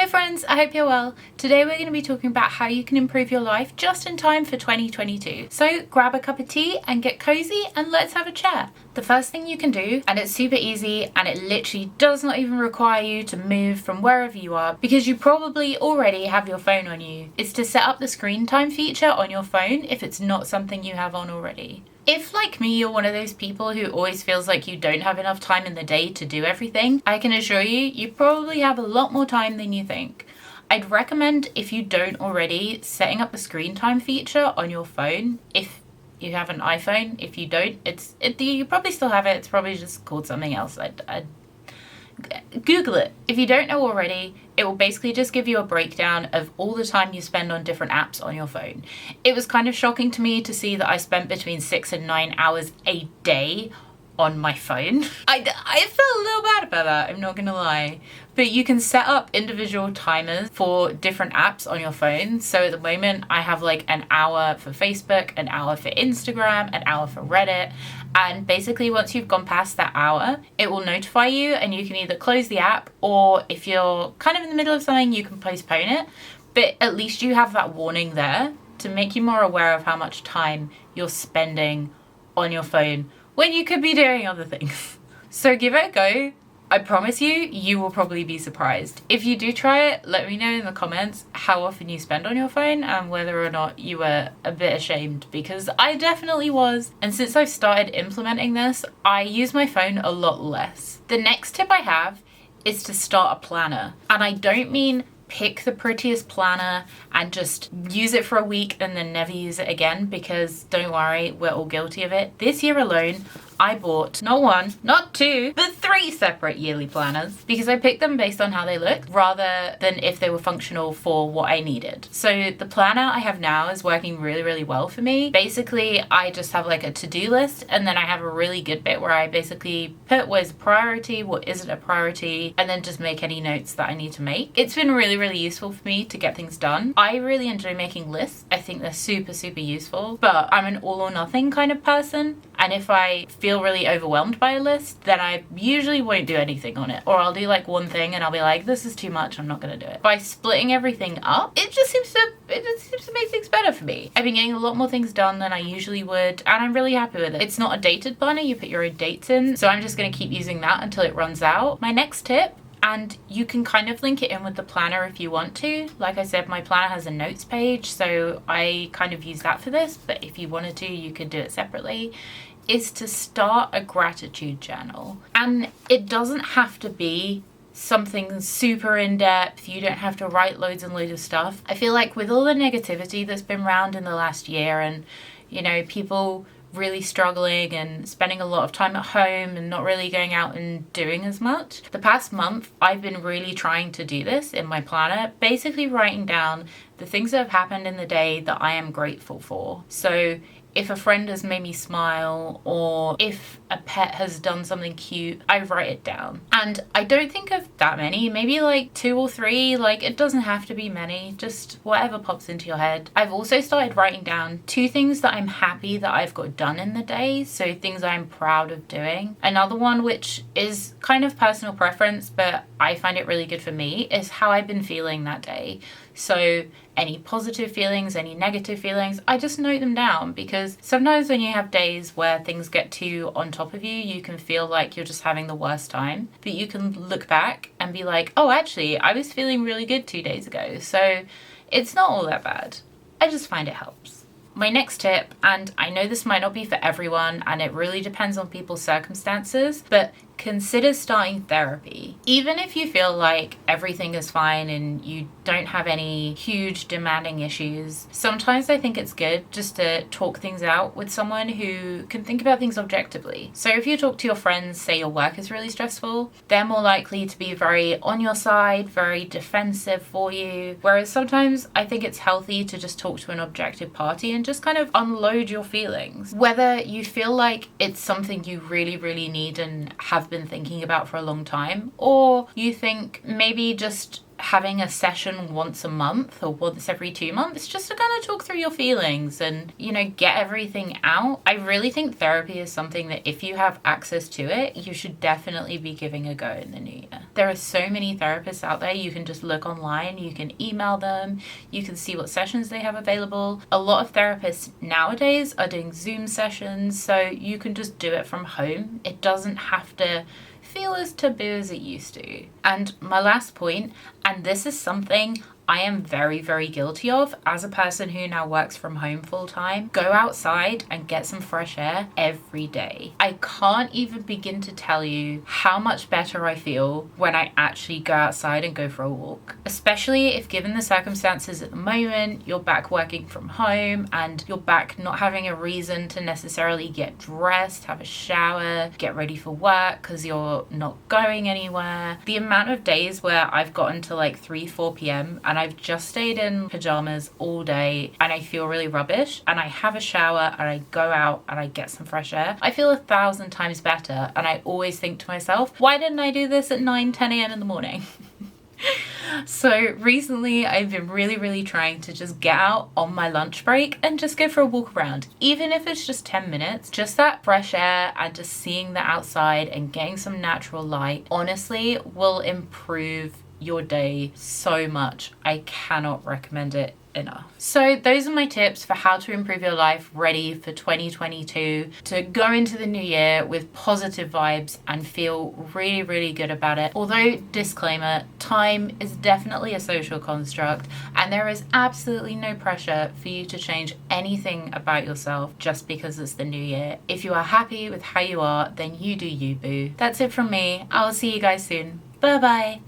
friends, I hope you're well. Today we're going to be talking about how you can improve your life just in time for 2022. So grab a cup of tea and get cozy and let's have a chat. The first thing you can do, and it's super easy and it literally does not even require you to move from wherever you are because you probably already have your phone on you, is to set up the screen time feature on your phone if it's not something you have on already. If, like me, you're one of those people who always feels like you don't have enough time in the day to do everything, I can assure you, you probably have a lot more time than you think. I'd recommend, if you don't already, setting up the screen time feature on your phone. If you have an iPhone, if you don't, you probably still have it. It's probably just called something else. I'd Google it. If you don't know already, it will basically just give you a breakdown of all the time you spend on different apps on your phone. It was kind of shocking to me to see that I spent between 6 and 9 hours a day on my phone. I felt a little bad about that, I'm not gonna lie. But you can set up individual timers for different apps on your phone. So at the moment I have like an hour for Facebook, an hour for Instagram, an hour for Reddit. And basically once you've gone past that hour, it will notify you and you can either close the app, or if you're kind of in the middle of something, you can postpone it. But at least you have that warning there to make you more aware of how much time you're spending on your phone when you could be doing other things. So give it a go. I promise you, you will probably be surprised. If you do try it, let me know in the comments how often you spend on your phone and whether or not you were a bit ashamed, because I definitely was. And since I've started implementing this, I use my phone a lot less. The next tip I have is to start a planner. And I don't mean pick the prettiest planner and just use it for a week and then never use it again, because don't worry, we're all guilty of it. This year alone, I bought not one, not two, but 3 separate yearly planners because I picked them based on how they looked rather than if they were functional for what I needed. So the planner I have now is working really, really well for me. Basically, I just have like a to-do list, and then I have a really good bit where I basically put what is a priority, what isn't a priority, and then just make any notes that I need to make. It's been really, really useful for me to get things done. I really enjoy making lists. I think they're super, super useful, but I'm an all or nothing kind of person. And if I feel really overwhelmed by a list, then I usually won't do anything on it. Or I'll do like one thing and I'll be like, this is too much, I'm not gonna do it. By splitting everything up, it just seems to make things better for me. I've been getting a lot more things done than I usually would, and I'm really happy with it. It's not a dated planner, you put your own dates in, so I'm just gonna keep using that until it runs out. My next tip, and you can kind of link it in with the planner if you want to. Like I said, my planner has a notes page, so I kind of use that for this, but if you wanted to, you could do it separately, is to start a gratitude journal. And it doesn't have to be something super in-depth. You don't have to write loads and loads of stuff. I feel like with all the negativity that's been around in the last year, and you know, people really struggling and spending a lot of time at home and not really going out and doing as much. The past month, I've been really trying to do this in my planner, basically writing down the things that have happened in the day that I am grateful for. So if a friend has made me smile, or if a pet has done something cute, I write it down. And I don't think of that many, maybe like 2 or 3, like it doesn't have to be many, just whatever pops into your head. I've also started writing down 2 things that I'm happy that I've got done in the day, so things I'm proud of doing. Another one, which is kind of personal preference, but I find it really good for me, is how I've been feeling that day. So any positive feelings, any negative feelings, I just note them down, because sometimes when you have days where things get too on top of you, you can feel like you're just having the worst time. But you can look back and be like, oh, actually, I was feeling really good 2 days ago. So it's not all that bad. I just find it helps. My next tip, and I know this might not be for everyone, and it really depends on people's circumstances, but consider starting therapy. Even if you feel like everything is fine and you don't have any huge demanding issues, sometimes I think it's good just to talk things out with someone who can think about things objectively. So if you talk to your friends, say your work is really stressful, they're more likely to be very on your side, very defensive for you. Whereas sometimes I think it's healthy to just talk to an objective party and just kind of unload your feelings. Whether you feel like it's something you really, really need and have been thinking about for a long time, or you think maybe just having a session once a month or once every 2 months just to kind of talk through your feelings and, you know, get everything out. I really think therapy is something that if you have access to it, you should definitely be giving a go in the new year. There are so many therapists out there. You can just look online, you can email them, you can see what sessions they have available. A lot of therapists nowadays are doing Zoom sessions, so you can just do it from home. It doesn't have to feel as taboo as it used to. And my last point, and this is something I am very, very guilty of as a person who now works from home full time, go outside and get some fresh air every day. I can't even begin to tell you how much better I feel when I actually go outside and go for a walk. Especially if, given the circumstances at the moment, you're back working from home and you're back not having a reason to necessarily get dressed, have a shower, get ready for work because you're not going anywhere. The amount of days where I've gotten to like 3-4 p.m. and I've just stayed in pajamas all day and I feel really rubbish and I have a shower and I go out and I get some fresh air, I feel 1,000 times better. And I always think to myself, why didn't I do this at 9-10 a.m. in the morning? So recently I've been really trying to just get out on my lunch break and just go for a walk around, even if it's just 10 minutes. Just that fresh air and just seeing the outside and getting some natural light honestly will improve your day so much. I cannot recommend it enough. So those are my tips for how to improve your life ready for 2022, to go into the new year with positive vibes and feel really good about it. Although, disclaimer, time is definitely a social construct and there is absolutely no pressure for you to change anything about yourself just because it's the new year. If you are happy with how you are, then you do you, boo. That's it from me. I'll see you guys soon. Bye bye.